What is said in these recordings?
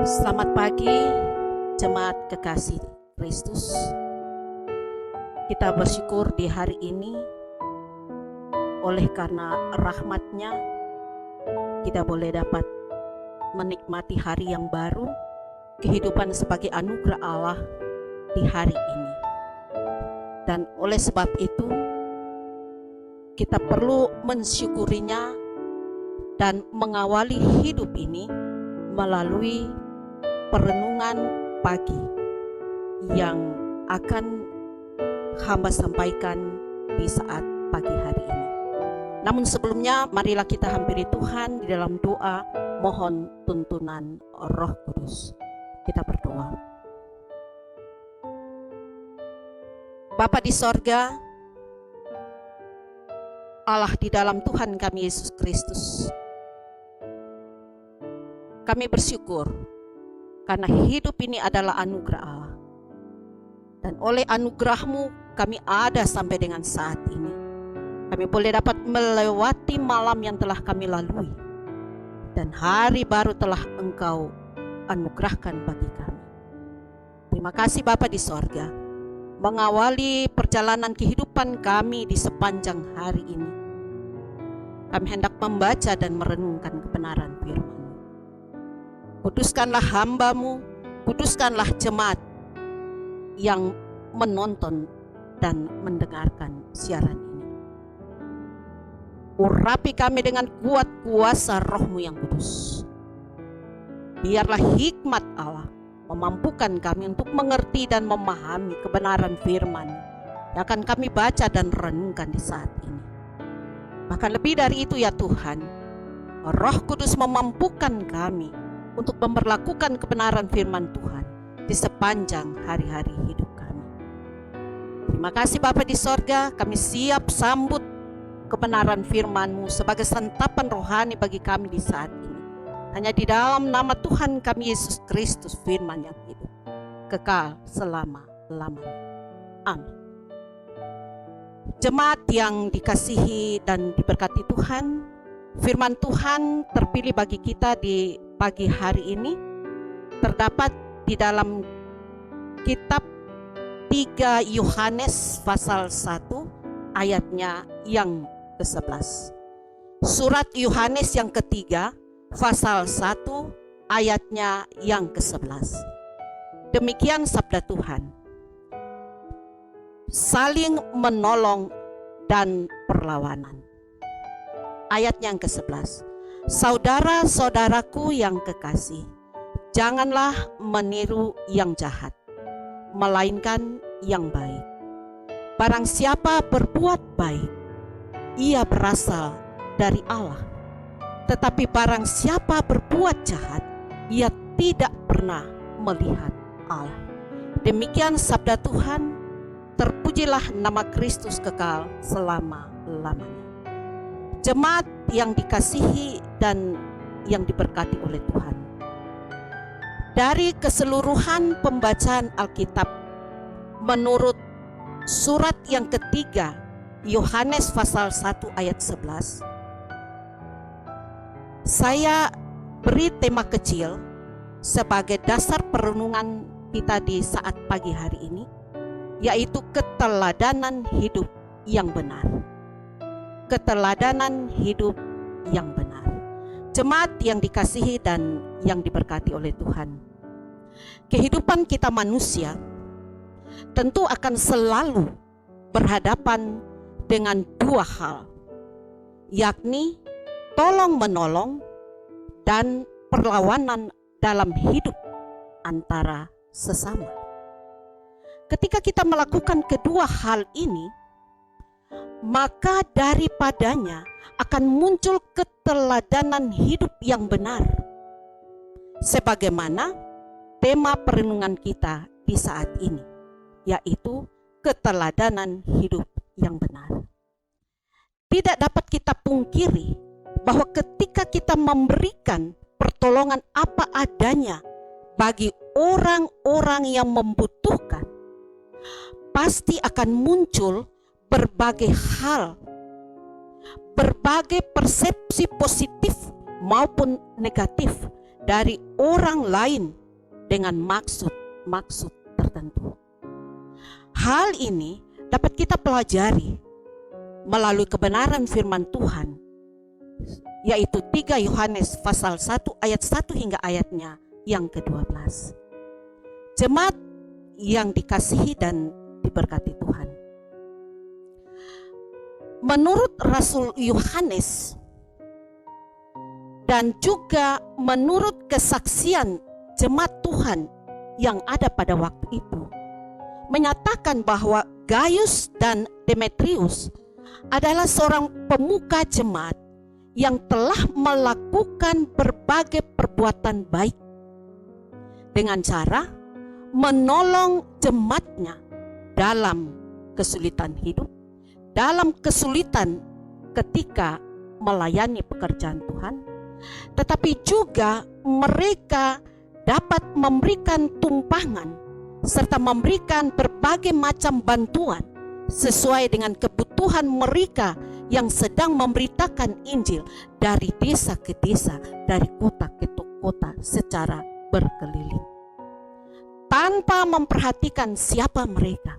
Selamat pagi, jemaat kekasih Kristus. Kita bersyukur di hari ini, oleh karena rahmat-Nya, kita boleh dapat menikmati hari yang baru, kehidupan sebagai anugerah Allah di hari ini. Dan oleh sebab itu, kita perlu mensyukurinya dan mengawali hidup ini melalui perenungan pagi yang akan hamba sampaikan di saat pagi hari ini. Namun sebelumnya, marilah kita hampiri Tuhan di dalam doa mohon tuntunan Roh Kudus. Kita berdoa. Bapa di sorga, Allah di dalam Tuhan kami Yesus Kristus, kami bersyukur karena hidup ini adalah anugerah Allah. Dan oleh anugerah-Mu kami ada sampai dengan saat ini. Kami boleh dapat melewati malam yang telah kami lalui. Dan hari baru telah Engkau anugerahkan bagi kami. Terima kasih Bapa di sorga, mengawali perjalanan kehidupan kami di sepanjang hari ini. Kami hendak membaca dan merenungkan kebenaran firman-Mu. Kuduskanlah hamba-Mu, kuduskanlah jemaat yang menonton dan mendengarkan siaran ini. Urapi kami dengan kuat kuasa Roh-Mu yang kudus. Biarlah hikmat Allah memampukan kami untuk mengerti dan memahami kebenaran firman yang akan kami baca dan renungkan di saat ini. Bahkan lebih dari itu ya Tuhan, Roh Kudus memampukan kami untuk memperlakukan kebenaran firman Tuhan di sepanjang hari-hari hidup kami. Terima kasih Bapa di sorga, kami siap sambut kebenaran firman-Mu sebagai santapan rohani bagi kami di saat ini. Hanya di dalam nama Tuhan kami Yesus Kristus, firman yang hidup, kekal selama-lamanya. Amin. Jemaat yang dikasihi dan diberkati Tuhan, firman Tuhan terpilih bagi kita di pagi hari ini terdapat di dalam kitab 3 Yohanes pasal 1 ayatnya yang ke-11. Surat Yohanes yang ketiga pasal 1 ayatnya yang ke-11. Demikian sabda Tuhan. Saling menolong dan perlawanan. Ayat yang ke-11. Saudara-saudaraku yang kekasih, janganlah meniru yang jahat, melainkan yang baik. Barang siapa berbuat baik, ia berasal dari Allah. Tetapi barang siapa berbuat jahat, ia tidak pernah melihat Allah. Demikian sabda Tuhan, terpujilah nama Kristus kekal selama-lamanya. Jemaat yang dikasihi dan yang diberkati oleh Tuhan. Dari keseluruhan pembacaan Alkitab, menurut surat yang ketiga, Yohanes pasal 1 ayat 11, saya beri tema kecil sebagai dasar perenungan kita di saat pagi hari ini, yaitu keteladanan hidup yang benar. Keteladanan hidup yang benar. Jemaat yang dikasihi dan yang diberkati oleh Tuhan, kehidupan kita manusia tentu akan selalu berhadapan dengan dua hal, yakni tolong-menolong dan perlawanan dalam hidup antara sesama. Ketika kita melakukan kedua hal ini, maka daripadanya akan muncul keteladanan hidup yang benar. Sebagaimana tema perenungan kita di saat ini, yaitu keteladanan hidup yang benar. Tidak dapat kita pungkiri bahwa ketika kita memberikan pertolongan apa adanya bagi orang-orang yang membutuhkan, pasti akan muncul berbagai hal, berbagai persepsi positif maupun negatif dari orang lain dengan maksud-maksud tertentu. Hal ini dapat kita pelajari melalui kebenaran firman Tuhan, yaitu 3 Yohanes pasal 1 ayat 1 hingga ayatnya yang ke-12. Jemaat yang dikasihi dan diberkati Tuhan. Menurut Rasul Yohanes dan juga menurut kesaksian jemaat Tuhan yang ada pada waktu itu, menyatakan bahwa Gaius dan Demetrius adalah seorang pemuka jemaat yang telah melakukan berbagai perbuatan baik dengan cara menolong jemaatnya dalam kesulitan hidup, dalam kesulitan ketika melayani pekerjaan Tuhan, tetapi juga mereka dapat memberikan tumpangan serta memberikan berbagai macam bantuan sesuai dengan kebutuhan mereka yang sedang memberitakan Injil dari desa ke desa, dari kota ke kota secara berkeliling. Tanpa memperhatikan siapa mereka,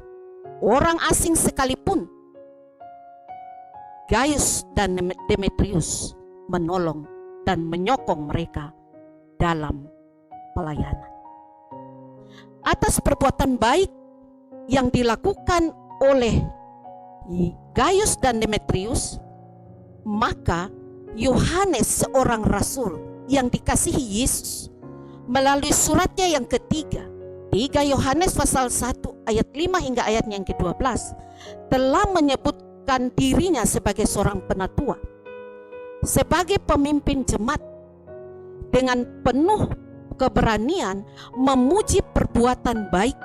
orang asing sekalipun, Gaius dan Demetrius menolong dan menyokong mereka dalam pelayanan. Atas perbuatan baik yang dilakukan oleh Gaius dan Demetrius, maka Yohanes, seorang rasul yang dikasihi Yesus, melalui suratnya yang ketiga, 3 Yohanes pasal 1 ayat 5 hingga ayatnya yang ke-12, telah menyebutkan dirinya sebagai seorang penatua, sebagai pemimpin jemaat, dengan penuh keberanian memuji perbuatan baik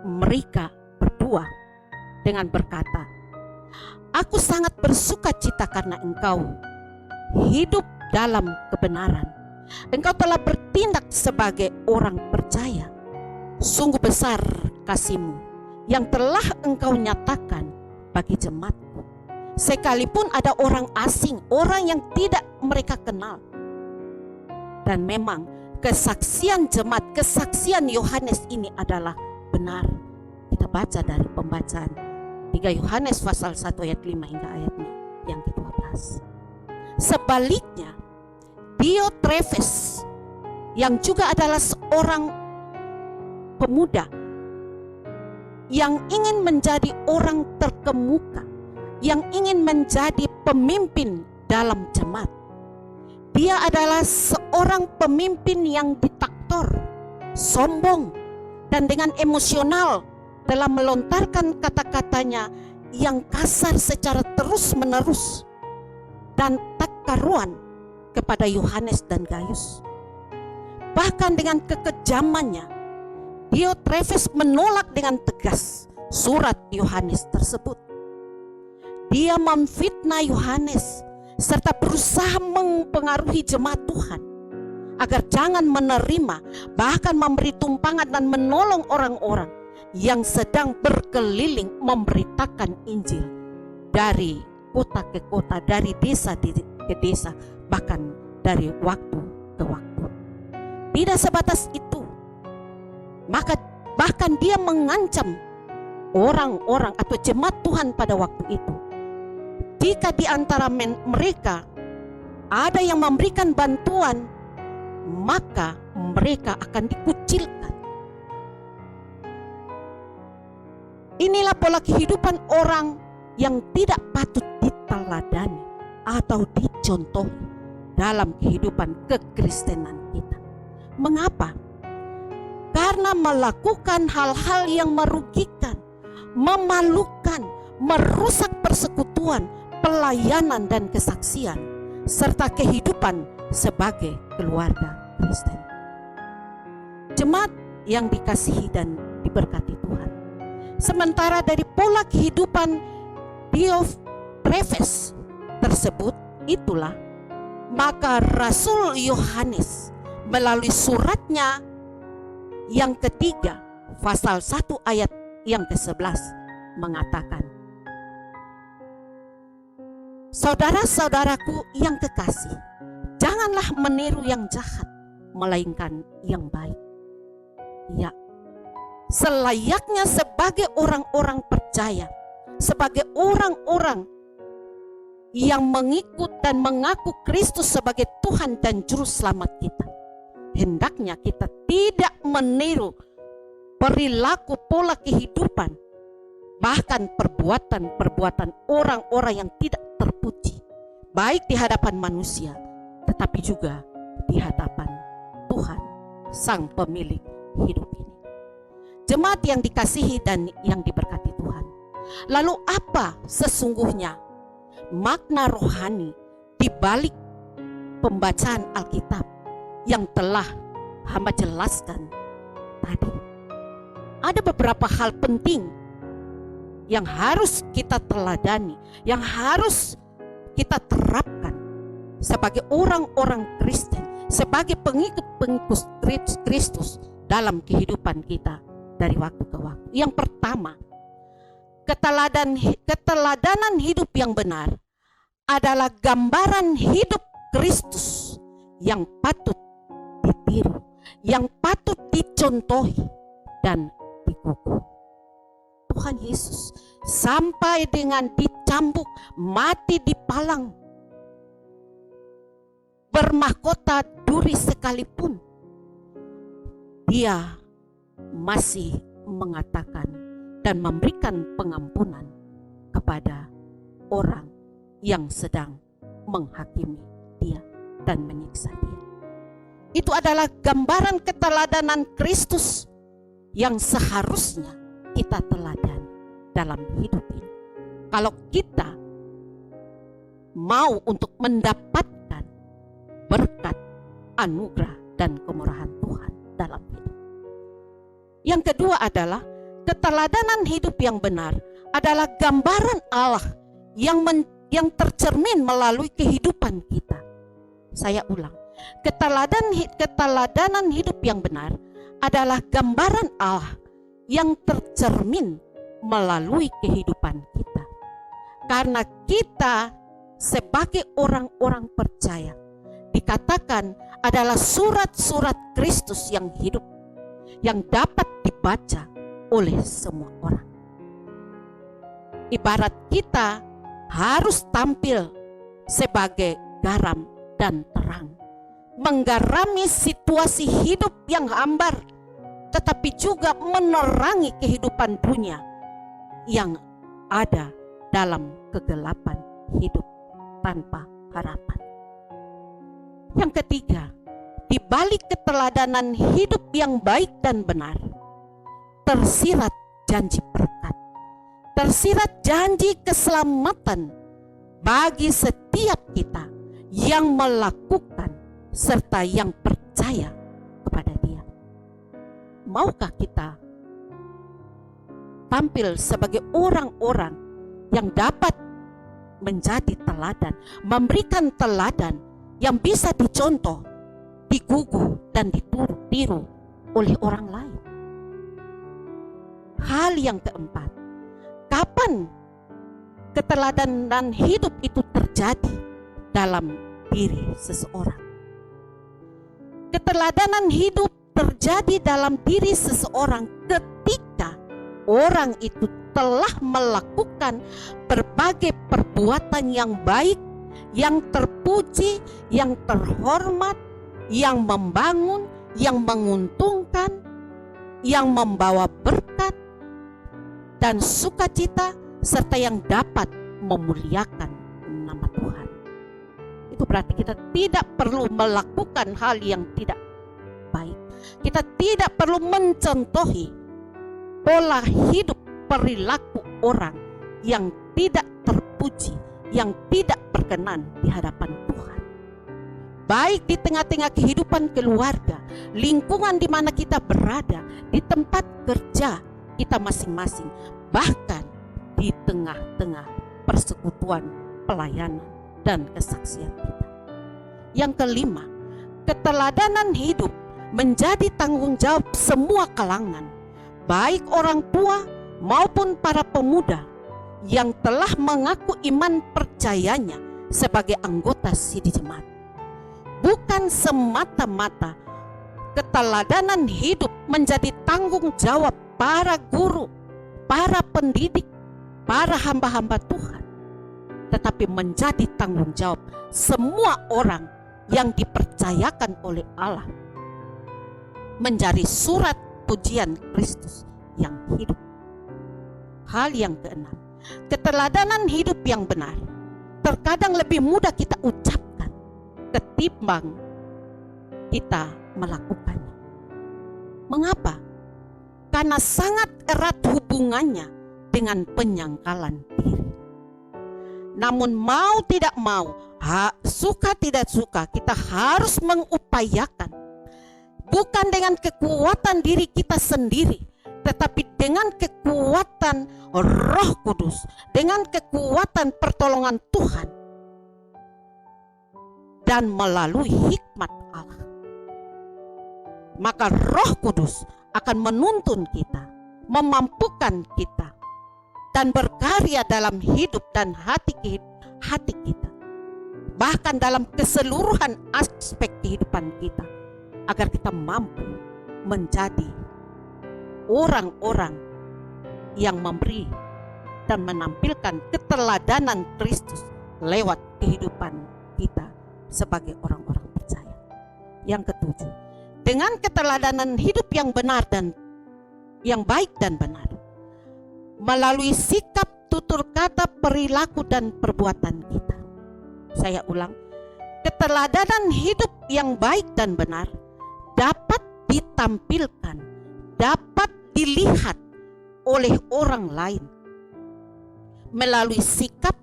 mereka berdua dengan berkata, "Aku sangat bersuka cita karena engkau hidup dalam kebenaran. Engkau telah bertindak sebagai orang percaya. Sungguh besar kasih-Mu yang telah engkau nyatakan bagi jemaatku, sekalipun ada orang asing, orang yang tidak mereka kenal." Dan memang kesaksian jemaat, kesaksian Yohanes ini adalah benar. Kita baca dari pembacaan 3 Yohanes pasal 1 ayat 5 hingga ayatnya yang ke-12. Sebaliknya, Diotrefes yang juga adalah seorang pemuda yang ingin menjadi orang terkemuka, yang ingin menjadi pemimpin dalam jemaat. Dia adalah seorang pemimpin yang diktator, sombong, dan dengan emosional telah melontarkan kata-katanya yang kasar secara terus-menerus dan tak karuan kepada Yohanes dan Gaius. Bahkan dengan kekejamannya, Diotrefes menolak dengan tegas surat Yohanes tersebut. Dia memfitnah Yohanes serta berusaha mempengaruhi jemaat Tuhan agar jangan menerima, bahkan memberi tumpangan dan menolong orang-orang yang sedang berkeliling memberitakan Injil dari kota ke kota, dari desa ke desa, bahkan dari waktu ke waktu. Tidak sebatas itu, maka bahkan dia mengancam orang-orang atau jemaat Tuhan pada waktu itu. Jika di antara mereka ada yang memberikan bantuan, maka mereka akan dikucilkan. Inilah pola kehidupan orang yang tidak patut diteladani atau dicontohi dalam kehidupan kekristenan kita. Mengapa? Karena melakukan hal-hal yang merugikan, memalukan, merusak persekutuan, pelayanan dan kesaksian, serta kehidupan sebagai keluarga Kristen. Jemaat yang dikasihi dan diberkati Tuhan, sementara dari pola kehidupan Diotrefes tersebut itulah, maka Rasul Yohanes melalui suratnya yang ketiga pasal 1 ayat yang ke-11 mengatakan, "Saudara-saudaraku yang kekasih, janganlah meniru yang jahat, melainkan yang baik. Ya, selayaknya sebagai orang-orang percaya, sebagai orang-orang yang mengikut dan mengaku Kristus sebagai Tuhan dan Juru Selamat kita, hendaknya kita tidak meniru perilaku pola kehidupan, bahkan perbuatan-perbuatan orang-orang yang tidak terpuji, baik di hadapan manusia, tetapi juga di hadapan Tuhan, Sang Pemilik hidup ini. Jemaat yang dikasihi dan yang diberkati Tuhan, lalu apa sesungguhnya makna rohani di balik pembacaan Alkitab yang telah hamba jelaskan tadi? Ada beberapa hal penting yang harus kita teladani, yang harus kita terapkan sebagai orang-orang Kristen, sebagai pengikut-pengikut Kristus dalam kehidupan kita dari waktu ke waktu. Yang pertama, keteladanan hidup yang benar adalah gambaran hidup Kristus yang patut ditiru, yang patut dicontohi dan dikukuh. Tuhan Yesus sampai dengan dicambuk, mati di palang, bermahkota duri sekalipun, dia masih mengatakan dan memberikan pengampunan kepada orang yang sedang menghakimi dia dan menyiksa dia. Itu adalah gambaran keteladanan Kristus yang seharusnya kita teladani dalam hidup ini. Kalau kita mau untuk mendapatkan berkat, anugerah, dan kemurahan Tuhan dalam hidup. Yang kedua adalah keteladanan hidup yang benar adalah gambaran Allah yang tercermin melalui kehidupan kita. Saya ulang, keteladanan hidup yang benar adalah gambaran Allah yang tercermin melalui kehidupan kita. Karena kita sebagai orang-orang percaya dikatakan adalah surat-surat Kristus yang hidup, yang dapat dibaca oleh semua orang. Ibarat kita harus tampil sebagai garam dan terang, menggarami situasi hidup yang hambar, tetapi juga menerangi kehidupan dunia yang ada dalam kegelapan hidup tanpa harapan. Yang ketiga, di balik keteladanan hidup yang baik dan benar, tersirat janji berkat, tersirat janji keselamatan bagi setiap kita yang melakukan serta yang percaya kepada Dia. Maukah kita tampil sebagai orang-orang yang dapat menjadi teladan, memberikan teladan yang bisa dicontoh, digugu, dan ditiru oleh orang lain? Hal yang keempat, kapan keteladanan hidup itu terjadi dalam diri seseorang? Keteladanan hidup terjadi dalam diri seseorang ketika orang itu telah melakukan berbagai perbuatan yang baik, yang terpuji, yang terhormat, yang membangun, yang menguntungkan, yang membawa berkat dan sukacita, serta yang dapat memuliakan nama Tuhan. Itu berarti kita tidak perlu melakukan hal yang tidak baik. Kita tidak perlu mencontohi pola hidup perilaku orang yang tidak terpuji, yang tidak berkenan di hadapan Tuhan. Baik di tengah-tengah kehidupan keluarga, lingkungan di mana kita berada, di tempat kerja kita masing-masing, bahkan di tengah-tengah persekutuan, pelayanan, dan kesaksian kita. Yang kelima, keteladanan hidup menjadi tanggung jawab semua kalangan, baik orang tua maupun para pemuda yang telah mengaku iman percayanya sebagai anggota sidih jemaat. Bukan semata-mata keteladanan hidup menjadi tanggung jawab para guru, para pendidik, para hamba-hamba Tuhan, tetapi menjadi tanggung jawab semua orang yang dipercayakan oleh Allah menjadi surat pujian Kristus yang hidup. Hal yang keenam, keteladanan hidup yang benar terkadang lebih mudah kita ucapkan ketimbang kita melakukannya. Mengapa? Karena sangat erat hubungannya dengan penyangkalan diri. Namun mau tidak mau, suka tidak suka, kita harus mengupayakan, bukan dengan kekuatan diri kita sendiri, tetapi dengan kekuatan Roh Kudus, dengan kekuatan pertolongan Tuhan, dan melalui hikmat Allah. Maka Roh Kudus akan menuntun kita, memampukan kita, dan berkarya dalam hidup dan hati kita, bahkan dalam keseluruhan aspek kehidupan kita, agar kita mampu menjadi orang-orang yang memberi dan menampilkan keteladanan Kristus lewat kehidupan kita sebagai orang-orang percaya. Yang ketujuh, dengan keteladanan hidup yang benar dan yang baik dan benar, melalui sikap, tutur kata, perilaku, dan perbuatan kita. Saya ulang, keteladanan hidup yang baik dan benar dapat ditampilkan, dapat dilihat oleh orang lain melalui sikap,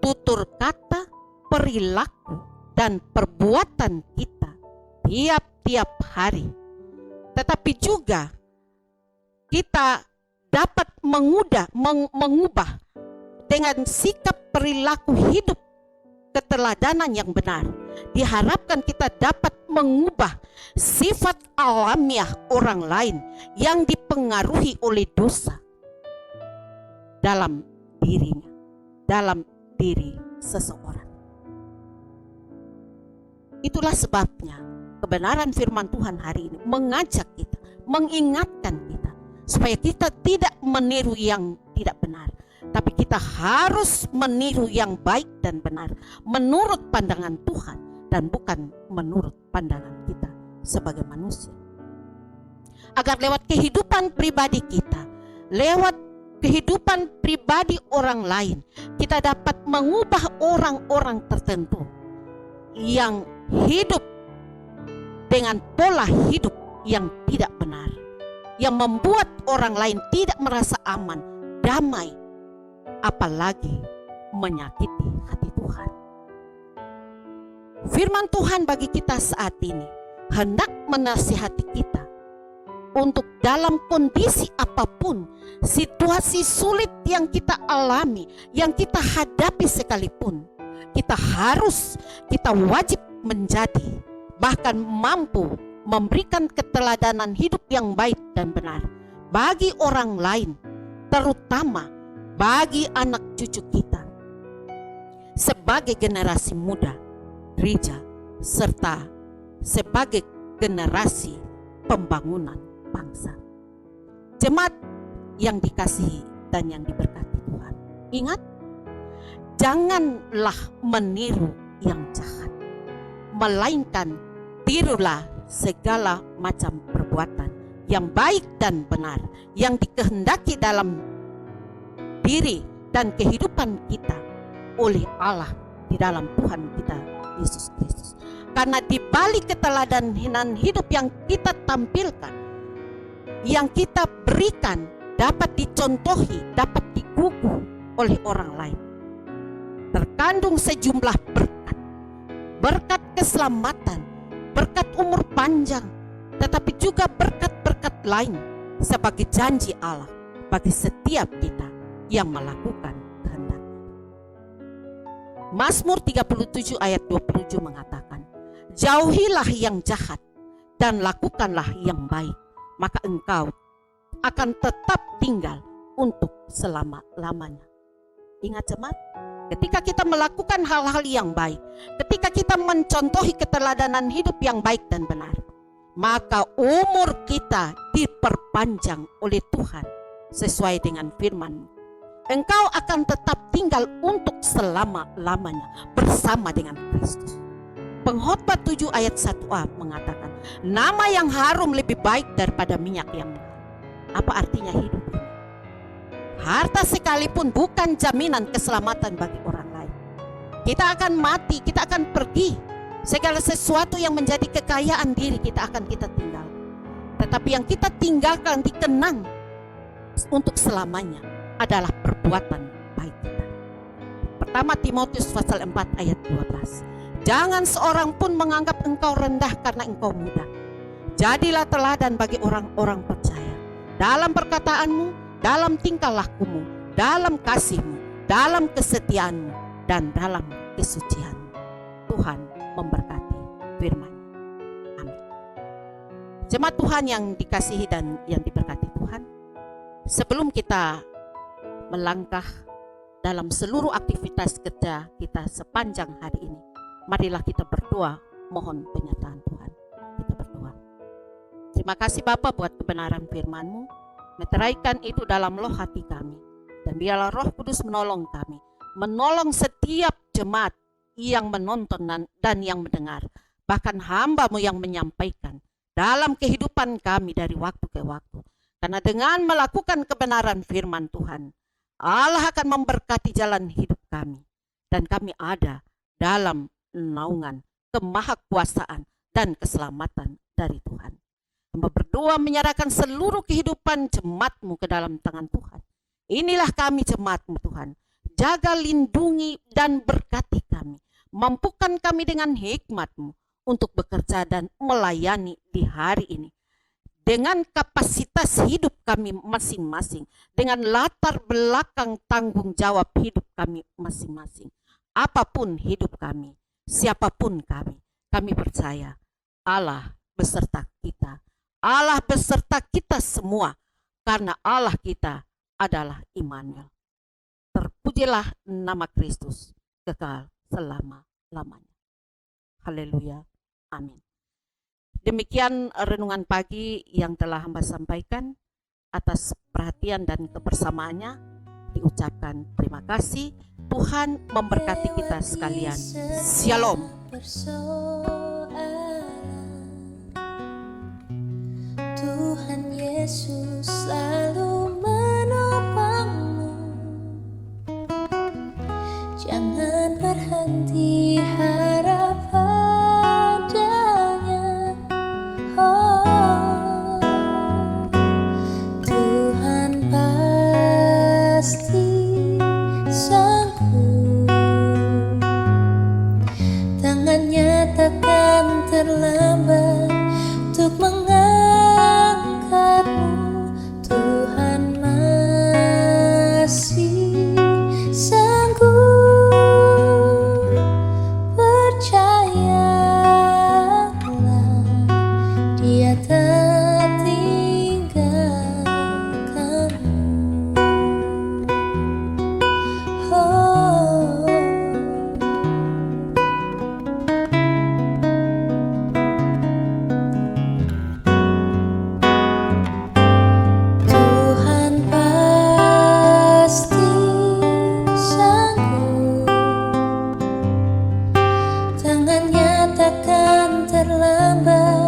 tutur kata, perilaku, dan perbuatan kita tiap-tiap hari. Tetapi juga kita dapat mengubah dengan sikap perilaku hidup keteladanan yang benar. Diharapkan kita dapat mengubah sifat alamiah orang lain yang dipengaruhi oleh dosa dalam dirinya, dalam diri seseorang. Itulah sebabnya kebenaran firman Tuhan hari ini mengajak kita, mengingatkan kita, supaya kita tidak meniru yang tidak benar, tapi kita harus meniru yang baik dan benar menurut pandangan Tuhan dan bukan menurut pandangan kita sebagai manusia. Agar lewat kehidupan pribadi kita, lewat kehidupan pribadi orang lain, kita dapat mengubah orang-orang tertentu yang hidup dengan pola hidup yang tidak benar, yang membuat orang lain tidak merasa aman, damai, apalagi menyakiti hati Tuhan. Firman Tuhan bagi kita saat ini hendak menasihati kita untuk dalam kondisi apapun, situasi sulit yang kita alami, yang kita hadapi sekalipun, kita wajib menjadi, bahkan mampu memberikan keteladanan hidup yang baik dan benar bagi orang lain, terutama bagi anak cucu kita, sebagai generasi muda gereja, serta sebagai generasi pembangunan bangsa. Jemaat yang dikasihi dan yang diberkati Tuhan, ingat, janganlah meniru yang jahat, melainkan tirulah segala macam perbuatan yang baik dan benar yang dikehendaki dalam diri dan kehidupan kita oleh Allah di dalam Tuhan kita Yesus Kristus. Karena di balik keteladanan hidup yang kita tampilkan, yang kita berikan, dapat dicontohi, dapat digugu oleh orang lain, terkandung sejumlah berkat keselamatan, berkat umur panjang, tetapi juga berkat-berkat lain sebagai janji Allah bagi setiap kita yang melakukan kehendak. Mazmur 37 ayat 27 mengatakan, jauhilah yang jahat dan lakukanlah yang baik, maka engkau akan tetap tinggal untuk selama-lamanya. Ingat jemaat, ketika kita melakukan hal-hal yang baik, ketika kita mencontohi keteladanan hidup yang baik dan benar, maka umur kita diperpanjang oleh Tuhan sesuai dengan firman. Engkau akan tetap tinggal untuk selama-lamanya bersama dengan Kristus. Pengkhotbah 7 ayat 1a mengatakan, nama yang harum lebih baik daripada minyak yang mahal. Apa artinya hidup ini? Harta sekalipun bukan jaminan keselamatan bagi orang lain. Kita akan mati, kita akan pergi. Segala sesuatu yang menjadi kekayaan diri kita akan kita tinggal. Tetapi yang kita tinggalkan dikenang untuk selamanya adalah perbuatan baik kita. Pertama Timotius pasal 4 ayat 12. Jangan seorang pun menganggap engkau rendah karena engkau muda. Jadilah teladan bagi orang-orang percaya dalam perkataanmu, dalam tingkah lakumu, dalam kasihmu, dalam kesetiaanmu, dan dalam kesucianmu. Tuhan memberkati firman. Amin. Jemaat Tuhan yang dikasihi dan yang diberkati Tuhan, sebelum kita melangkah dalam seluruh aktivitas kerja kita sepanjang hari ini, marilah kita berdoa mohon penyertaan Tuhan. Kita berdoa. Terima kasih Bapa buat kebenaran firman-Mu. Meteraikan itu dalam loh hati kami. Dan biarlah Roh Kudus menolong kami. Menolong setiap jemaat yang menonton dan yang mendengar. Bahkan hamba-Mu yang menyampaikan dalam kehidupan kami dari waktu ke waktu. Karena dengan melakukan kebenaran firman Tuhan, Allah akan memberkati jalan hidup kami. Dan kami ada dalam naungan kemahakuasaan dan keselamatan dari Tuhan. Hamba berdoa menyerahkan seluruh kehidupan jemaat-Mu ke dalam tangan Tuhan. Inilah kami jemaat-Mu Tuhan. Jaga, lindungi, dan berkati kami. Mampukan kami dengan hikmat-Mu untuk bekerja dan melayani di hari ini. Dengan kapasitas hidup kami masing-masing. Dengan latar belakang tanggung jawab hidup kami masing-masing. Apapun hidup kami, siapapun kami percaya Allah beserta kita. Allah beserta kita semua karena Allah kita adalah Immanuel. Terpujilah nama Kristus kekal selama-lamanya. Haleluya. Amin. Demikian renungan pagi yang telah hamba sampaikan. Atas perhatian dan kebersamaannya diucapkan terima kasih. Tuhan memberkati kita sekalian. Shalom. Tuhan Yesus selalu menopangmu. Jangan berhenti harap padanya. Oh, Tuhan pasti sanggup. Tangannya takkan terlambat untuk mengangkatmu. Tuhan masih sanggup. Percayalah, Dia tak tinggalkanmu. Oh, Tuhan pasti sanggup. Tangannya takkan terlambat